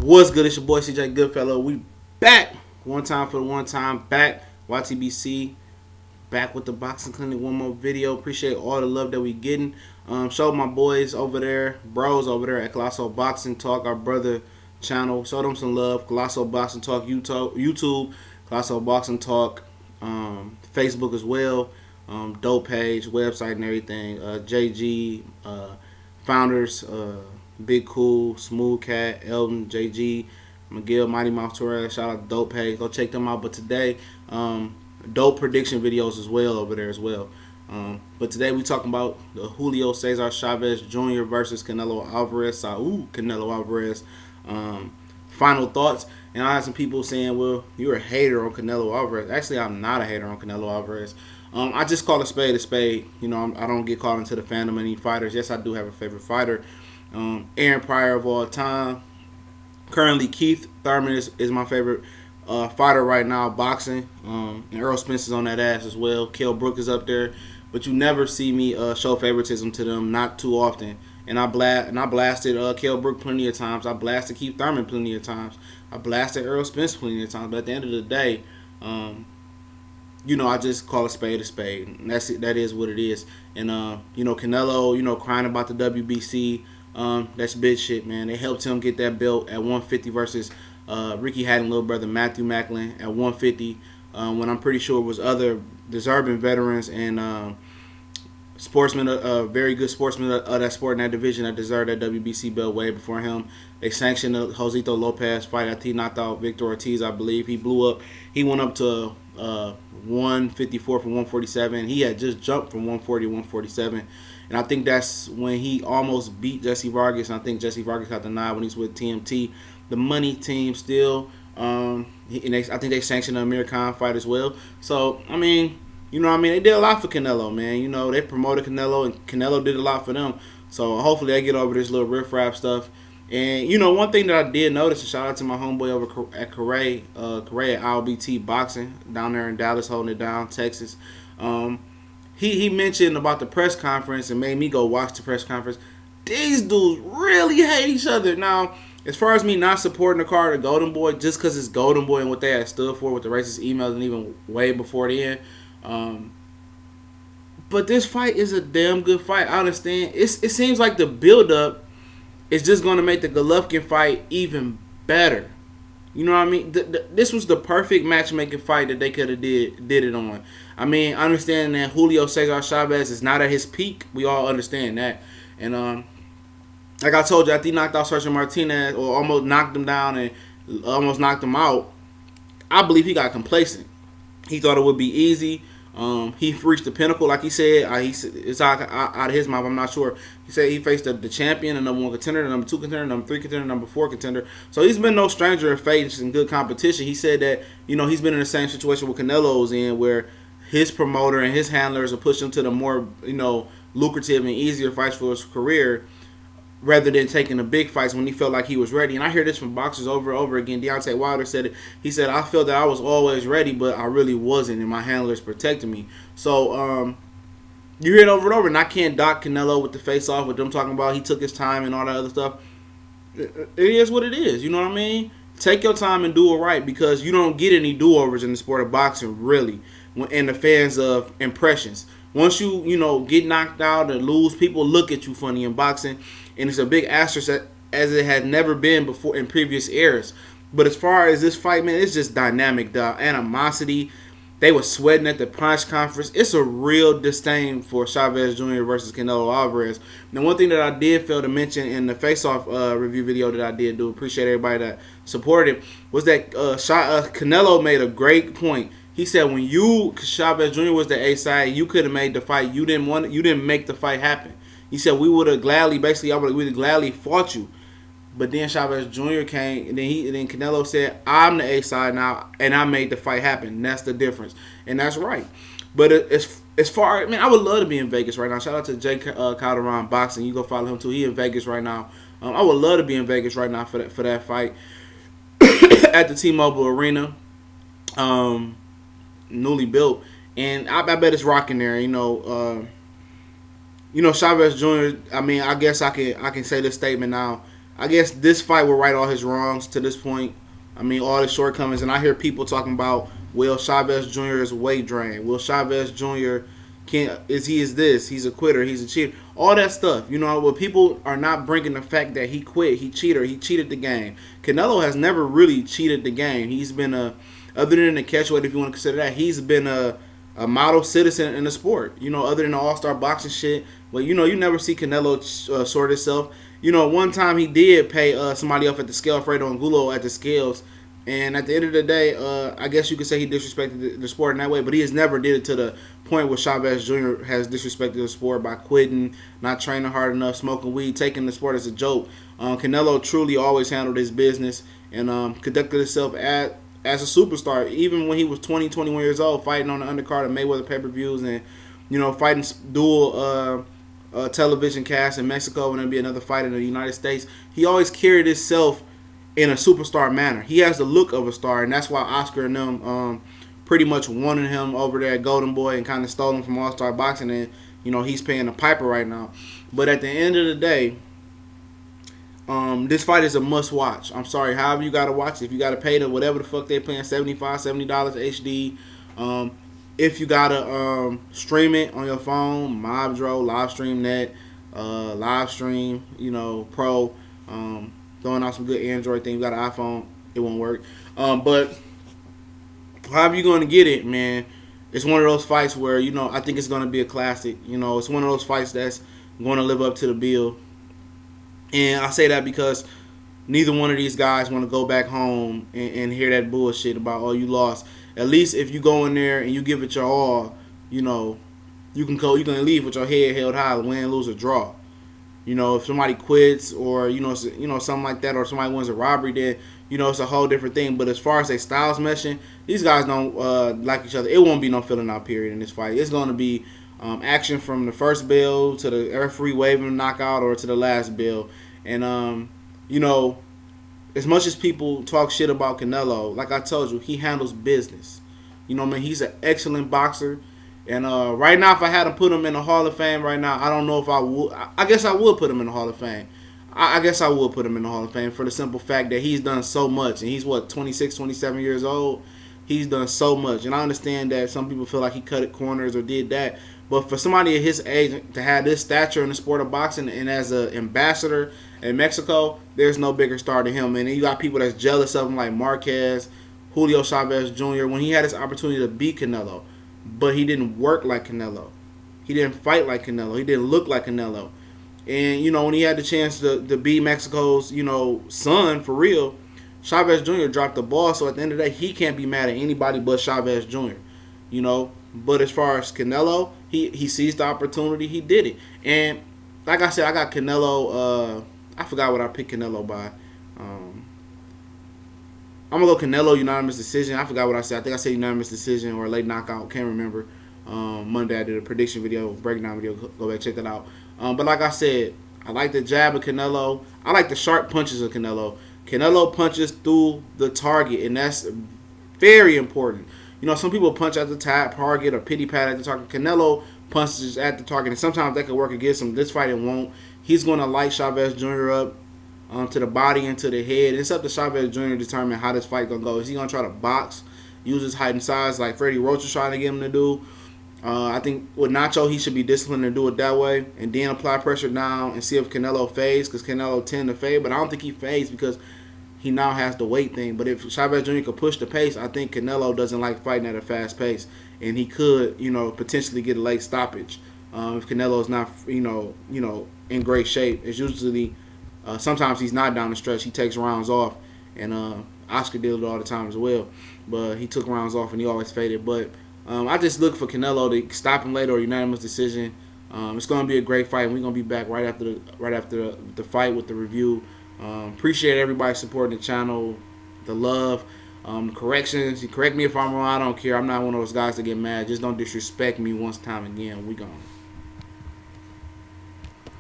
What's good? It's your boy CJ Goodfellow. We back one time for the one time. Back YTBC. Back with the boxing clinic. One more video. Appreciate all the love that we getting. Show my boys over there, bros over there at Colossal Boxing Talk, our brother channel. Show them some love. Colossal Boxing Talk YouTube, Colossal Boxing Talk, Facebook as well. Dope page, website, and everything. JG founders. Big Cool, Smooth Cat, Elton, JG, McGill, Mighty Mouse Torres. Shout out to Dope Page. Go check them out. But today, dope prediction videos as well over there as well. But today we talking about the Julio Chavez Jr. versus Canelo Alvarez. Canelo Alvarez. Final thoughts. And I had some people saying, well, you're a hater on Canelo Alvarez. Actually, I'm not a hater on Canelo Alvarez. I just call a spade a spade. You know, I don't get caught into the fandom of any fighters. Yes, I do have a favorite fighter. Aaron Pryor of all time. Currently, Keith Thurman is my favorite fighter right now, boxing. And Earl Spencer's on that ass as well. Kell Brook is up there. But you never see me show favoritism to them, not too often. And I blasted Kell Brook plenty of times. I blasted Keith Thurman plenty of times. I blasted Earl Spencer plenty of times. But at the end of the day, you know, I just call a spade a spade. And that's it. That is what it is. And, you know, Canelo, you know, crying about the WBC. That's big shit, man. They helped him get that belt at 150 versus Ricky Hatton's little brother Matthew Macklin at 150. When I'm pretty sure it was other deserving veterans and sportsmen, very good sportsmen of that sport in that division that deserved that WBC belt way before him. They sanctioned the Josito Lopez fight. I think he knocked out Victor Ortiz, I believe. He blew up. He went up to 154 from 147. He had just jumped from 140 to 147. And I think that's when he almost beat Jesse Vargas. And I think Jesse Vargas got the nod when he's with TMT. The money team still. I think they sanctioned the Amir Khan fight as well. So, I mean, you know what I mean? They did a lot for Canelo, man. You know, they promoted Canelo, and Canelo did a lot for them. So, hopefully they get over this little riff-raff stuff. And, you know, one thing that I did notice, and shout out to my homeboy over at Correa at ILBT Boxing, down there in Dallas, holding it down, Texas. He mentioned about the press conference and made me go watch the press conference. These dudes really hate each other. Now, as far as me not supporting the card of Golden Boy, just because it's Golden Boy and what they had stood for with the racist emails and even way before the end. But this fight is a damn good fight. I understand. It seems like the build-up is just going to make the Golovkin fight even better. You know what I mean? This was the perfect matchmaking fight that they could have did it on. I mean, I understand that Julio Chavez is not at his peak. We all understand that. And like I told you, after he knocked out Sergio Martinez, or almost knocked him down and almost knocked him out, I believe he got complacent. He thought it would be easy. He reached the pinnacle, like he said. It's out of his mouth. I'm not sure. He said he faced the champion, the number 1 contender, the number 2 contender, number 3 contender, number 4 contender. So he's been no stranger in facing good competition. He said that, you know, he's been in the same situation with Canelo's in, where his promoter and his handlers are pushing him to the more, you know, lucrative and easier fights for his career, rather than taking the big fights when he felt like he was ready. And I hear this from boxers over and over again. Deontay Wilder said it. He said, I felt that I was always ready, but I really wasn't, and my handlers protected me. So, you hear it over and over, and I can't dock Canelo with the face-off, with them talking about he took his time and all that other stuff. It is what it is, you know what I mean? Take your time and do it right, because you don't get any do-overs in the sport of boxing, really, in the fans of impressions. Once you know, get knocked out and lose, people look at you funny in boxing, and it's a big asterisk as it had never been before in previous eras. But as far as this fight, man, it's just dynamic. The animosity, they were sweating at the press conference. It's a real disdain for Chavez Jr. versus Canelo Alvarez. Now, one thing that I did fail to mention in the face-off review video that I did do, appreciate everybody that supported it, was that Canelo made a great point. He said when Chavez Jr. was the A side, you could have made the fight. You didn't make the fight happen. He said we would have gladly, basically, we would have gladly fought you. But then Chavez Jr. came, and then Canelo said, I'm the A side now, and I made the fight happen. That's the difference, and that's right. But as far, I would love to be in Vegas right now. Shout out to Jay Calderon Boxing. You go follow him too. He in Vegas right now. I would love to be in Vegas right now for that fight at the T-Mobile Arena, newly built, and I bet it's rocking there. You know, Chavez Jr. I mean, I guess I can say this statement now. I guess this fight will right all his wrongs to this point. I mean, all his shortcomings. And I hear people talking about Will Chavez Jr. is a weight drain. Will Chavez Jr. Is this? He's a quitter. He's a cheater. All that stuff. You know, but people are not bringing the fact that he quit. He cheated the game. Canelo has never really cheated the game. He's been other than the catchweight, if you want to consider that, he's been a model citizen in the sport. You know, other than the all-star boxing shit. But, you know, you never see Canelo sort himself. You know, one time he did pay somebody up at the scale, Fredo Angulo, at the scales. And at the end of the day, I guess you could say he disrespected the sport in that way. But he has never did it to the point where Chavez Jr. has disrespected the sport by quitting, not training hard enough, smoking weed, taking the sport as a joke. Canelo truly always handled his business and conducted himself as a superstar. Even when he was 20, 21 years old, fighting on the undercard of Mayweather pay-per-views and, you know, fighting dual television cast in Mexico and then be another fight in the United States. He always carried himself in a superstar manner. He has the look of a star, and that's why Oscar and them pretty much wanted him over there at Golden Boy and kind of stole him from All-Star Boxing, and, you know, he's paying the piper right now. But at the end of the day, this fight is a must-watch. I'm sorry, however you got to watch it. If you got to pay the whatever the fuck they paying, $75, $70 HD. If you got to stream it on your phone, Mobdro, Livestream.net, Livestream, you know, Pro, throwing out some good Android thing. You got an iPhone, it won't work. But however you're going to get it, man, it's one of those fights where, you know, I think it's going to be a classic. You know, it's one of those fights that's going to live up to the bill. And I say that because neither one of these guys want to go back home and hear that bullshit about, oh, you lost. At least if you go in there and you give it your all, you know, you can leave with your head held high, win, lose, or draw. You know, if somebody quits or, you know, something like that, or somebody wins a robbery, then, you know, it's a whole different thing. But as far as their styles meshing, these guys don't like each other. It won't be no filling out period in this fight. It's going to be action from the first bell to the referee waving knockout or to the last bell. And, you know, as much as people talk shit about Canelo, like I told you, he handles business. You know what I mean? He's an excellent boxer. And right now, if I had to put him in the Hall of Fame right now, I don't know if I would. I guess I would put him in the Hall of Fame. I guess I would put him in the Hall of Fame for the simple fact that he's done so much. And he's, 26, 27 years old? He's done so much. And I understand that some people feel like he cut corners or did that. But for somebody at his age to have this stature in the sport of boxing and as an ambassador in Mexico, there's no bigger star than him. And then you got people that's jealous of him like Marquez, Julio Chavez Jr. when he had his opportunity to beat Canelo. But he didn't work like Canelo. He didn't fight like Canelo. He didn't look like Canelo. And, you know, when he had the chance to beat Mexico's, you know, son, for real, Chavez Jr. dropped the ball. So at the end of the day, he can't be mad at anybody but Chavez Jr., you know. But as far as Canelo, he seized the opportunity. He did it. And like I said, I got Canelo. I forgot what I picked Canelo by. I'm going to go Canelo unanimous decision. I forgot what I said. I think I said unanimous decision or late knockout. Can't remember. Monday I did a prediction video, breakdown video. Go back, check that out. But like I said, I like the jab of Canelo. I like the sharp punches of Canelo. Canelo punches through the target, and that's very important. You know, some people punch at the target or pity pat at the target. Canelo punches at the target, and sometimes that could work against him. This fight, it won't. He's going to light Chavez Jr. up to the body and to the head. It's up to Chavez Jr. to determine how this fight going to go. Is he going to try to box, use his height and size like Freddie Roach is trying to get him to do? I think with Nacho, he should be disciplined and do it that way, and then apply pressure down and see if Canelo fades, because Canelo tend to fade, but I don't think he fades because he now has the weight thing. But if Chavez Jr. could push the pace, I think Canelo doesn't like fighting at a fast pace, and he could, you know, potentially get a late stoppage if Canelo is not, you know, in great shape. It's usually sometimes he's not down the stretch. He takes rounds off, and Oscar did it all the time as well. But he took rounds off and he always faded. But I just look for Canelo to stop him later or unanimous decision. It's going to be a great fight, and we're going to be back right after the fight with the review. Appreciate everybody supporting the channel, the love, corrections. You correct me if I'm wrong. I don't care. I'm not one of those guys that get mad. Just don't disrespect me once time again. We gone.